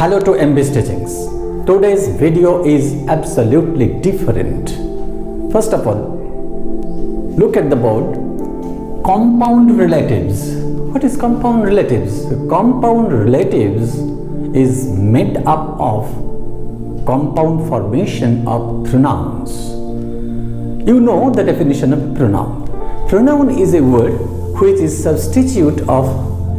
Hello to mb'steachings. Today's video is absolutely different. First of all, look at the board. Compound relatives. What is compound relatives? Compound relatives is made up of compound formation of pronouns. You know the definition of pronoun. Pronoun is a word which is substitute of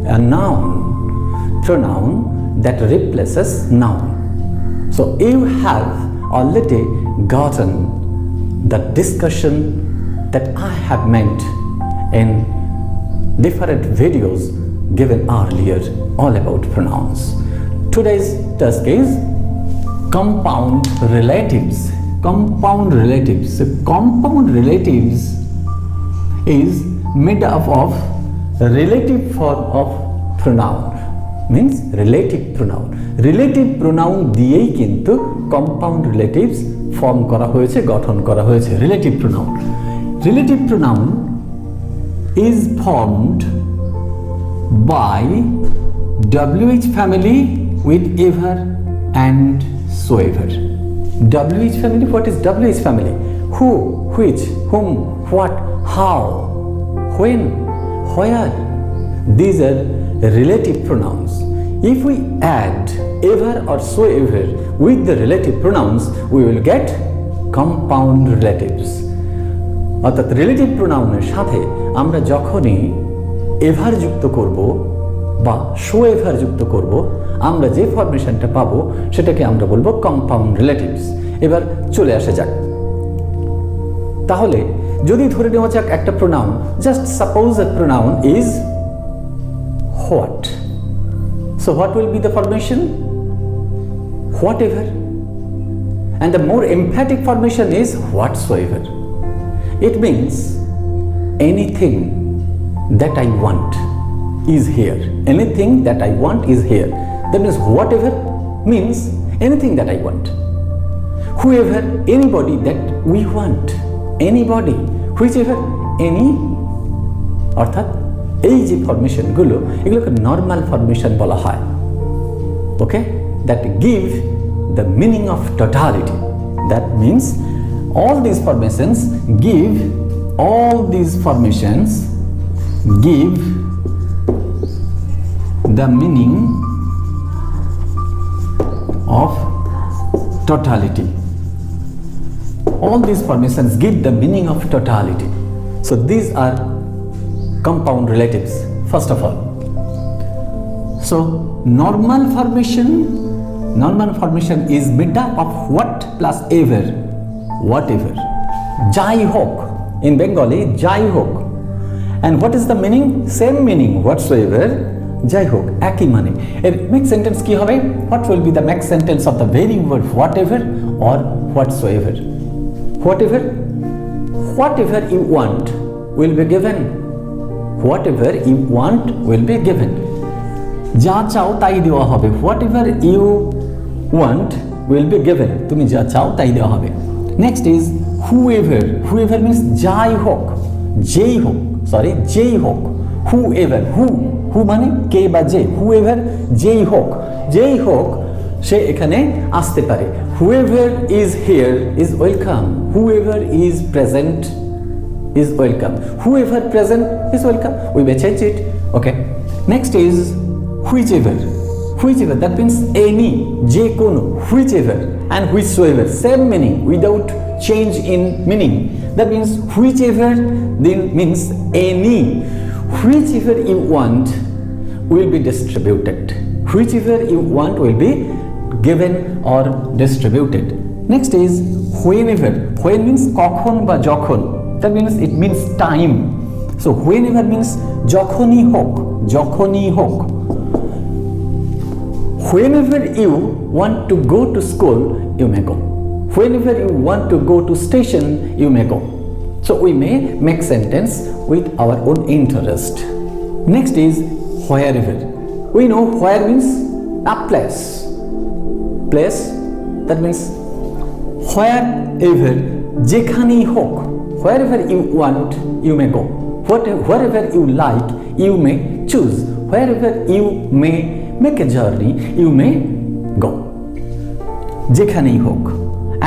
a noun. Pronoun that replaces noun. So you have already gotten the discussion that I have made in different videos given earlier all about pronouns. Today's task is compound relatives. Compound relatives. So compound relatives is made up of relative form of pronoun. Means relative pronoun. Relative pronoun দিয়েই কিন্তু compound relatives form করা হয়েছে, গঠন করা হয়েছে। Relative pronoun. Relative pronoun is formed by WH family with ever and soever. WH family, what is WH family? Who, which, whom, what, how, when, where. These are relative pronouns. If we add ever or soever with the relative pronouns, we will get compound relatives. অর্থাৎ relative প্রোনাউনের সাথে আমরা যখনই ever যুক্ত করব বা show ever যুক্ত করব, আমরা যে ফরমেশনটা পাবো সেটাকে আমরা বলবো কম্পাউন্ড রিলেটিভস। এবার চলে আসা যাক। তাহলে যদি ধরে নেওয়া যাক একটা pronoun, just suppose that pronoun is what. So what will be the formation? Whatever. And the more emphatic formation is whatsoever. It means anything that I want is here. Anything that I want is here. That means whatever means anything that I want. Whoever, anybody that we want. Anybody, whichever, any. অর্থাৎ এই যে ফরমেশনগুলো এগুলোকে normal formation বলা হয়। Okay, that give the meaning of totality. That means all these formations give the meaning of totality. All these formations give the meaning of totality. So these are compound relatives, first of all. So normal formation is made up of what plus ever. Whatever. Jai hok. In Bengali, jai hok. And what is the meaning? Same meaning. Whatsoever. Jai hok. Eki mane. Make sentence ki hobe? What will be the next sentence of the very word whatever or whatsoever? Whatever. Whatever you want will be given. Whatever you want will be given. Ja chao tai dewa hobe. Whatever you want will be given. Tumi ja chao tai dewa hobe. Next is whoever. Whoever means jai hok. Jai hok. Sorry, jai hok. Whoever. Who মানে কে বা যে। Whoever jai hok. Jai hok সে এখানে আসতে পারে। Whoever is here is welcome. Whoever is present is welcome. Whoever present is welcome. We may change it. Okay. Next is whichever. Whichever, that means any, je kono, whichever and whichsoever, same meaning without change in meaning. That means whichever then means any. Whichever you want will be distributed. Whichever you want will be given or distributed. Next is whenever. When means kokhon ba jokhon. That means it means time. So whenever means jokhoni hok. Jokhoni hok. Whenever you want to go to school, you may go. Whenever you want to go to station, you may go. So we may make sentence with our own interest. Next is wherever. We know where means a place. Place, that means wherever, jekhanei hok. Wherever you want, you may go. Wherever you like, you may choose. Wherever you may make a journey, you may go. যেখানেই হোক,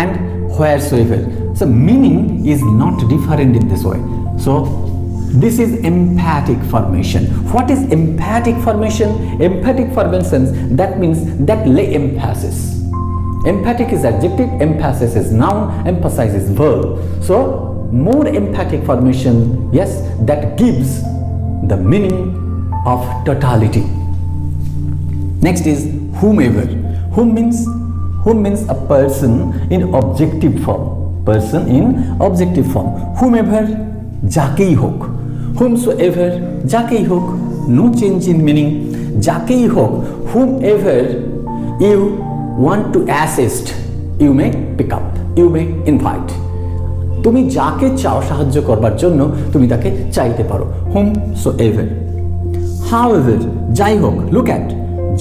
and wheresoever. So meaning is not different in this way. So this is emphatic formation. What is emphatic formation? Emphatic formation, that means that lay emphasis. Emphatic is adjective, emphasis is noun, emphasize is verb. So more emphatic formation, yes, that gives the meaning of totality. Next is whomever. Whom means a person in objective form. Person in objective form. Whomever, jakei hok. Whomsoever, jakei hok. No change in meaning. Jakei hok. Whomever you want to assist, you may pick up, you may invite. তুমি যাকে চাও সাহায্য করবার জন্য তুমি তাকে চাইতে পারো। whomsoever. However, যাই হোক, look at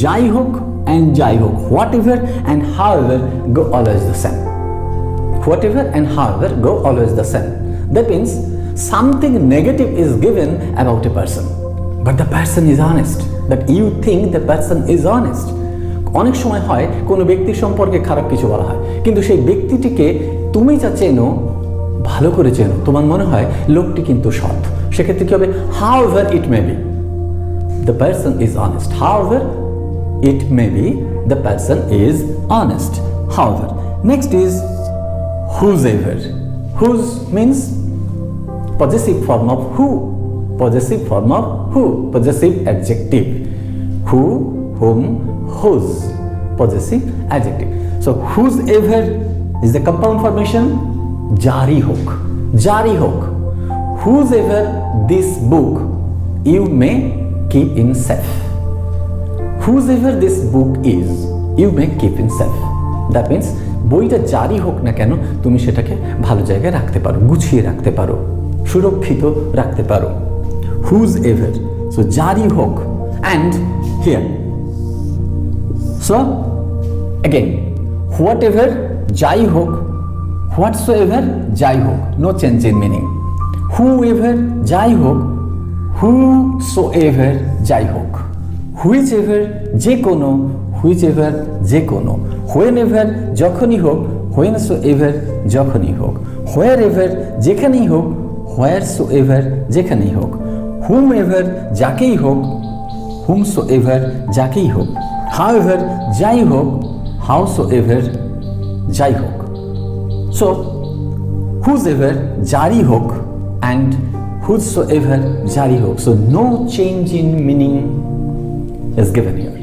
যাই হোক and যাই হোক, whatever and however go always the same. Whatever and however go always the same. That means something negative is given about a person, but the person is honest, that you think the person is honest. অনেক সময় হয় কোনো ব্যক্তি সম্পর্কে খারাপ কিছু বলা হয়, কিন্তু সেই ব্যক্তিটিকে তুমি যা চেনো, ভালো করে চেনো, তোমার মনে হয় লোকটি কিন্তু সৎ, সেক্ষেত্রে কি হবে? however it may be, the person is honest. However it may be, the person is honest. However. Next is whosever. Whose means possessive form of who. Possessive form of who. Possessive adjective. Who, whom, whose. Possessive adjective. So whosever is the compound formation. Jari hok. Jari hok. Whosever this book you may keep in safe. Whosever this book is, you may keep in safe. That means বইটা জারি হোক না কেন, তুমি সেটাকে ভালো জায়গায় রাখতে পারো, গুছিয়ে রাখতে পারো, সুরক্ষিত রাখতে পারো। whosever. So জারি হোক, and here. So again, whatever যাই হোক, whatsoever যাই হোক, no change in meaning. whoever যাই হোক, whosoever যাই হোক, whichever যে কোনো, whichever যে কোনো, whenever যখনই হোক, whensoever যখনই হোক, wherever যেখানেই হোক, wheresoever যেখানেই হোক, whomever যাকেই হোক, whomsoever যাকেই হোক, however যাই হোক, howsoever যাই হোক। So whosever জারি হোক and whosoever জারি হোক. So no change in meaning is given here.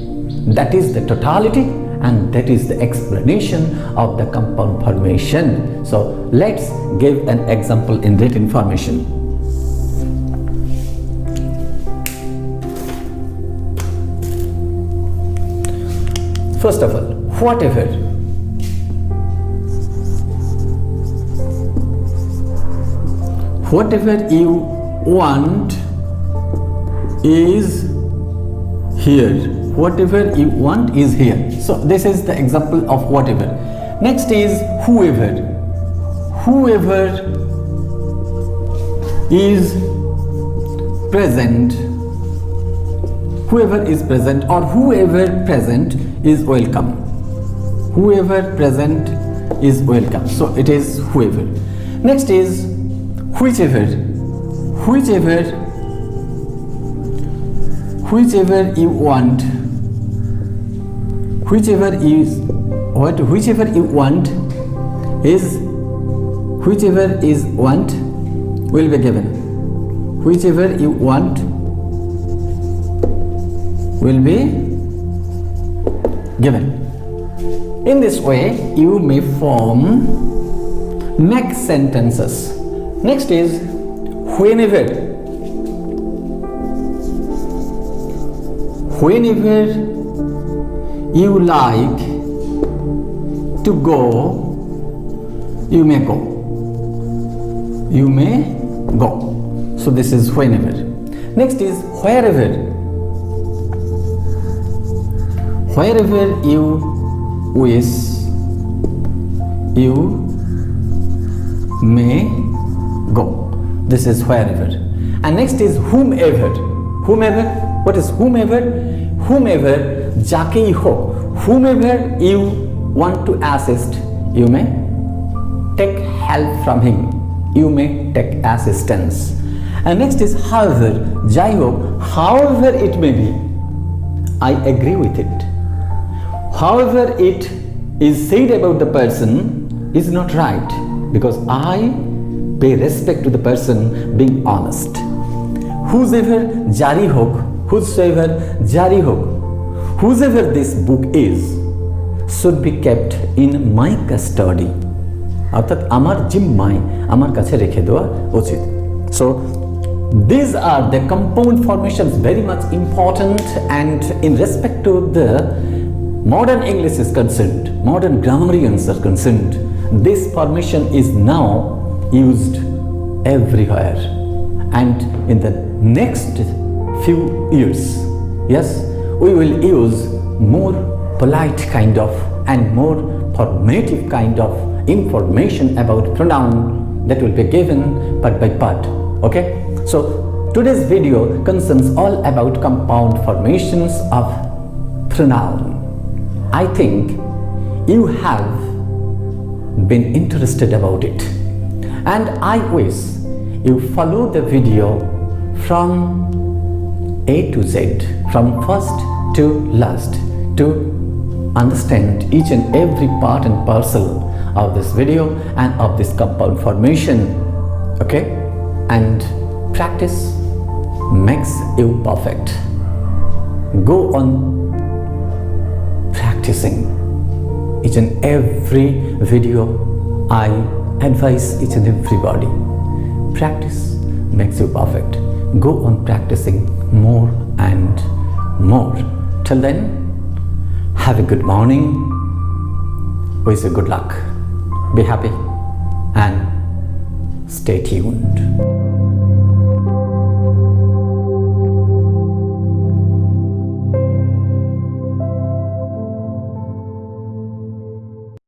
That is the totality and that is the explanation of the compound formation. So let's give an example in written formation. First of all, whatever. Whatever you want is here. Whatever you want is here. So this is the example of whatever. Next is whoever. Whoever is present. Whoever is present or whoever present is welcome. Whoever present is welcome. So it is whoever. Next is whichever. Whichever you want, whichever you want will be given. Whichever you want will be given. In this way you may form make sentences. Next is whenever. Whenever you like to go, you may go. You may go. So this is whenever. Next is wherever. Wherever you wish, you may go. This is wherever. And next is whomever. Whomever. What is whomever? Whomever যাকেই হোক, whomever you want to assist, you may take help from him. You may take assistance. And next is however, jai hok, however it may be, I agree with it. However it is said about the person is not right, because I pay respect to the person being honest. Whosoever jari hok, whosoever jari hok, whosoever this book is, should be kept in my custody. অর্থাৎ আমার জিম্মায় আমার কাছে রেখে দেওয়া উচিত। So these are the compound formations, very much important, and in respect to the modern English is concerned, modern grammarians are concerned, this formation is now used everywhere, and in the next few years, yes, we will use more polite kind of and more formative kind of information about pronoun that will be given part by part. Okay, so today's video concerns all about compound formations of pronoun. I think you have been interested about it, and I wish you follow the video from A to Z, from first to last, to understand each and every part and parcel of this video and of this compound formation. Okay, and practice makes you perfect. Go on practicing each and every video. I advise each and everybody, practice makes you perfect. Go on practicing more and more. Till then, have a good morning. Wish you good luck. Be happy and stay tuned.